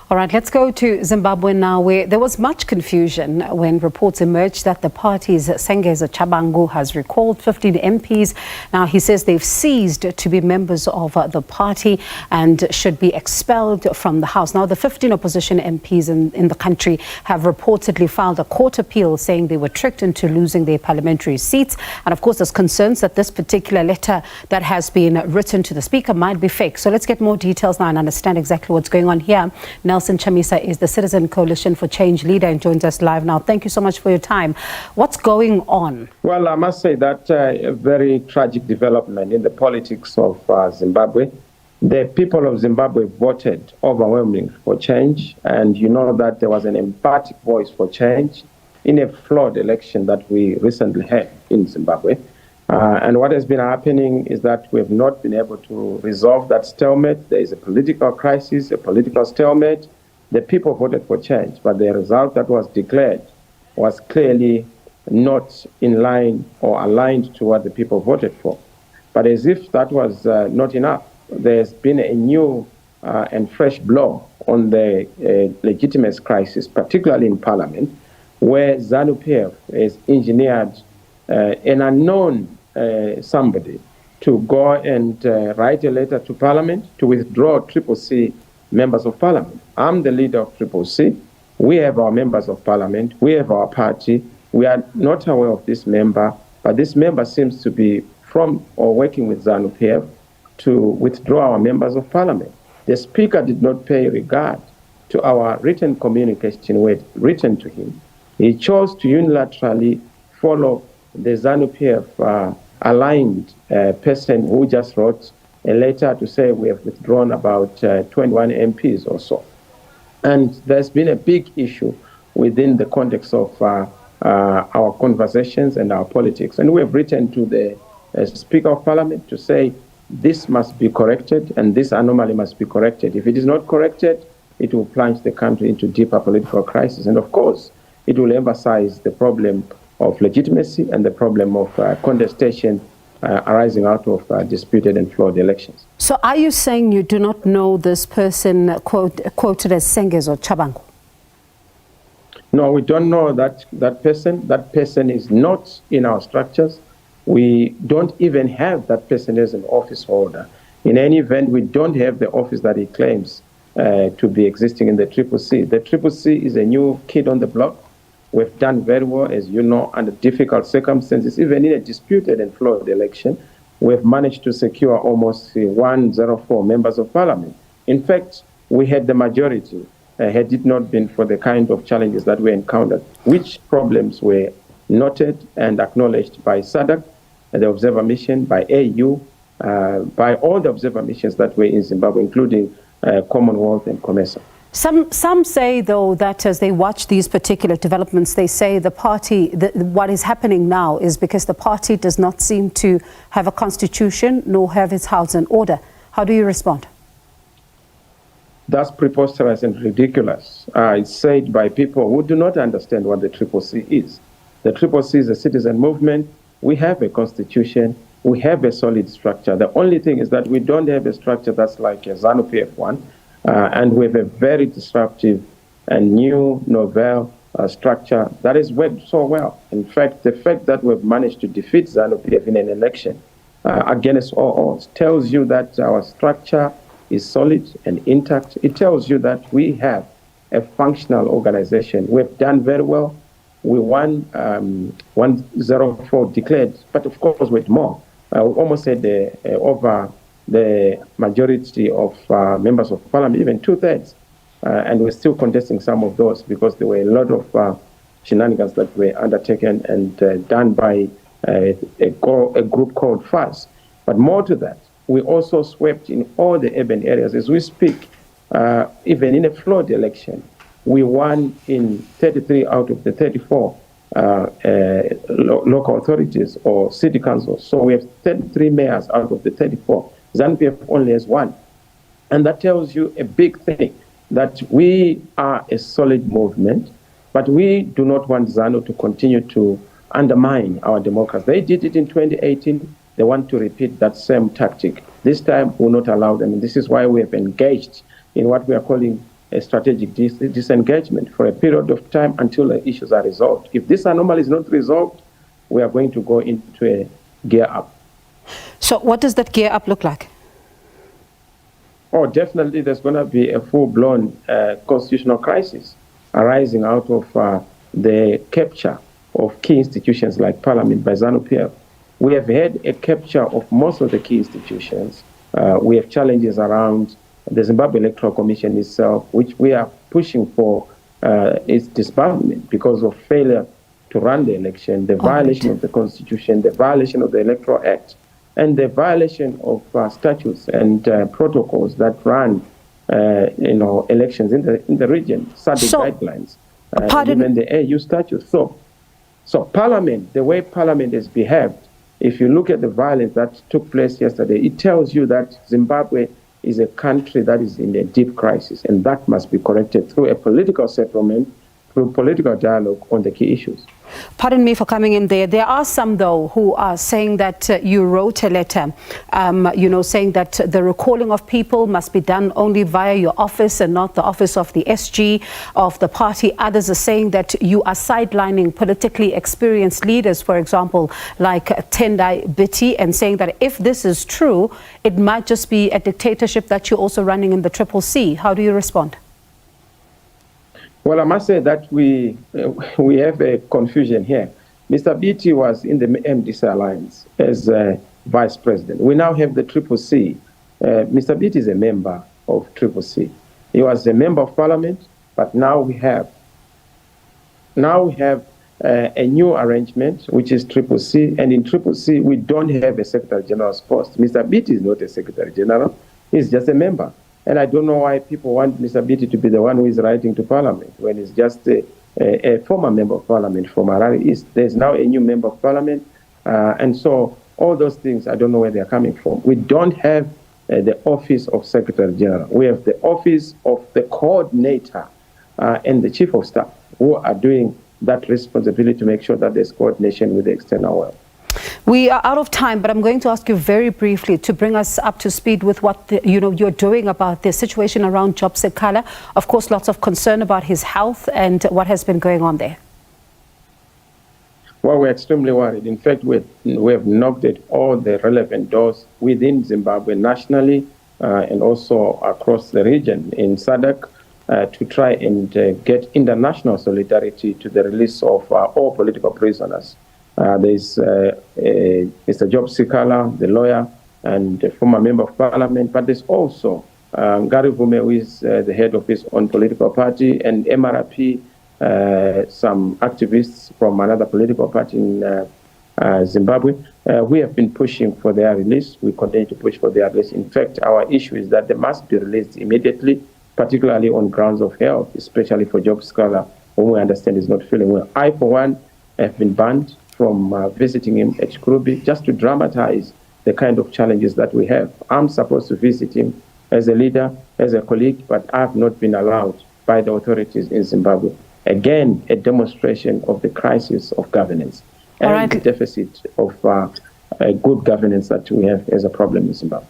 All right, let's go to Zimbabwe now, where there was much confusion when reports emerged that the party's Sengeza Chabangu has recalled 15 MPs. Now, he says they've ceased to be members of the party and should be expelled from the House. Now, the 15 opposition MPs in the country have reportedly filed a court appeal saying they were tricked into losing their parliamentary seats. And of course, there's concerns that this particular letter that has been written to the Speaker might be fake. So let's get more details now and understand exactly what's going on here. Nelson Chamisa is the Citizen Coalition for Change leader and joins us live now. Thank you so much for your time. What's going on? Well, I must say that a very tragic development in the politics of Zimbabwe. The people of Zimbabwe voted overwhelmingly for change, and you know that there was an emphatic voice for change in a flawed election that we recently had in Zimbabwe. And what has been happening is that we have not been able to resolve that stalemate. There is a political crisis, a political stalemate. The people voted for change, but the result that was declared was clearly not in line or aligned to what the people voted for. But as if that was not enough, there's been a new and fresh blow on the legitimacy crisis, particularly in Parliament, where ZANU-PF has engineered an unknown somebody to go and write a letter to Parliament to withdraw CCC members of Parliament. I'm the leader of CCC. We have our members of Parliament. We have our party. We are not aware of this member, but this member seems to be from or working with ZANU-PF to withdraw our members of Parliament. The Speaker did not pay regard to our written communication we had written to him. He chose to unilaterally follow the ZANU-PF aligned person who just wrote a letter to say we have withdrawn about 21 MPs or so. And there's been a big issue within the context of our conversations and our politics. And we have written to the Speaker of Parliament to say this must be corrected and this anomaly must be corrected. If it is not corrected, it will plunge the country into deeper political crisis. And of course, it will emphasize the problem of legitimacy and the problem of contestation arising out of disputed and flawed elections. So are you saying you do not know this person quoted as Sengeza Chabangu? No, we don't know that person. That person is not in our structures. We don't even have that person as an office holder. In any event, we don't have the office that he claims to be existing in the CCC. The CCC is a new kid on the block. We've done very well, as you know, under difficult circumstances. Even in a disputed and flawed election, we've managed to secure almost 104 members of Parliament. In fact, we had the majority, had it not been for the kind of challenges that we encountered, which problems were noted and acknowledged by SADC, the Observer Mission, by AU, by all the Observer Missions that were in Zimbabwe, including Commonwealth and COMESA. Some say, though, that as they watch these particular developments, they say the party, what is happening now is because the party does not seem to have a constitution nor have its house in order. How do you respond? That's preposterous and ridiculous. It's said by people who do not understand what the CCC is. The CCC is a citizen movement. We have a constitution. We have a solid structure. The only thing is that we don't have a structure that's like a ZANU-PF one. And we have a very disruptive and new, novel structure that has worked so well. In fact, the fact that we've managed to defeat ZANU-PF in an election against all odds tells you that our structure is solid and intact. It tells you that we have a functional organization. We've done very well. We won 104 declared, but of course with more. We almost had over the majority of members of Parliament, even 2/3. And we're still contesting some of those because there were a lot of shenanigans that were undertaken and done by a group called FAS. But more to that, we also swept in all the urban areas. As we speak, even in a flawed election, we won in 33 out of the 34 local authorities or city councils. So we have 33 mayors out of the 34. ZANU-PF only has one. And that tells you a big thing, that we are a solid movement, but we do not want ZANU to continue to undermine our democracy. They did it in 2018. They want to repeat that same tactic. This time, we'll not allow them. And this is why we have engaged in what we are calling a strategic disengagement for a period of time until the issues are resolved. If this anomaly is not resolved, we are going to go into a gear up. So what does that gear up look like? Oh, definitely there's going to be a full-blown constitutional crisis arising out of the capture of key institutions like Parliament by ZANU-PF. We have had a capture of most of the key institutions. We have challenges around the Zimbabwe Electoral Commission itself, which we are pushing for its disbandment because of failure to run the election, the violation of the Constitution, the violation of the Electoral Act, and the violation of statutes and protocols that run, elections in the region, SADC guidelines, even the AU statutes. So Parliament, the way Parliament has behaved, if you look at the violence that took place yesterday, it tells you that Zimbabwe is a country that is in a deep crisis, and that must be corrected through a political settlement, through political dialogue on the key issues. Pardon me for coming in there. There are some, though, who are saying that you wrote a letter, saying that the recalling of people must be done only via your office and not the office of the SG of the party. Others are saying that you are sidelining politically experienced leaders, for example, like Tendai Biti, and saying that if this is true, it might just be a dictatorship that you're also running in the Triple C. How do you respond? Well, I must say that we have a confusion here. Mr. Biti was in the MDC Alliance as vice president. We now have the Triple C. Mr. Biti is a member of Triple C. He was a member of Parliament, but now we have a new arrangement, which is Triple C. And in Triple C, we don't have a Secretary General's post. Mr. Biti is not a Secretary General. He's just a member. And I don't know why people want Mr. Biti to be the one who is writing to Parliament when he's just a former member of Parliament from Harare East. There's now a new member of Parliament. And so all those things, I don't know where they're coming from. We don't have the office of Secretary General. We have the office of the coordinator and the chief of staff who are doing that responsibility to make sure that there's coordination with the external world. We are out of time, but I'm going to ask you very briefly to bring us up to speed with what you're doing about the situation around Job Sekala. Of course, lots of concern about his health and what has been going on there. Well, we're extremely worried. In fact, we have knocked at all the relevant doors within Zimbabwe nationally and also across the region in SADC to try and get international solidarity to the release of all political prisoners. There's Mr. Job Sekala, the lawyer and the former member of Parliament, but there's also Gary Vume, who is the head of his own political party, and MRP, some activists from another political party in Zimbabwe. We have been pushing for their release. We continue to push for their release. In fact, our issue is that they must be released immediately, particularly on grounds of health, especially for Job Sekala, whom we understand is not feeling well. I, for one, have been banned from visiting him at Chikurubi, just to dramatize the kind of challenges that we have. I'm supposed to visit him as a leader, as a colleague, but I have not been allowed by the authorities in Zimbabwe. Again, a demonstration of the crisis of governance and the deficit of good governance that we have as a problem in Zimbabwe.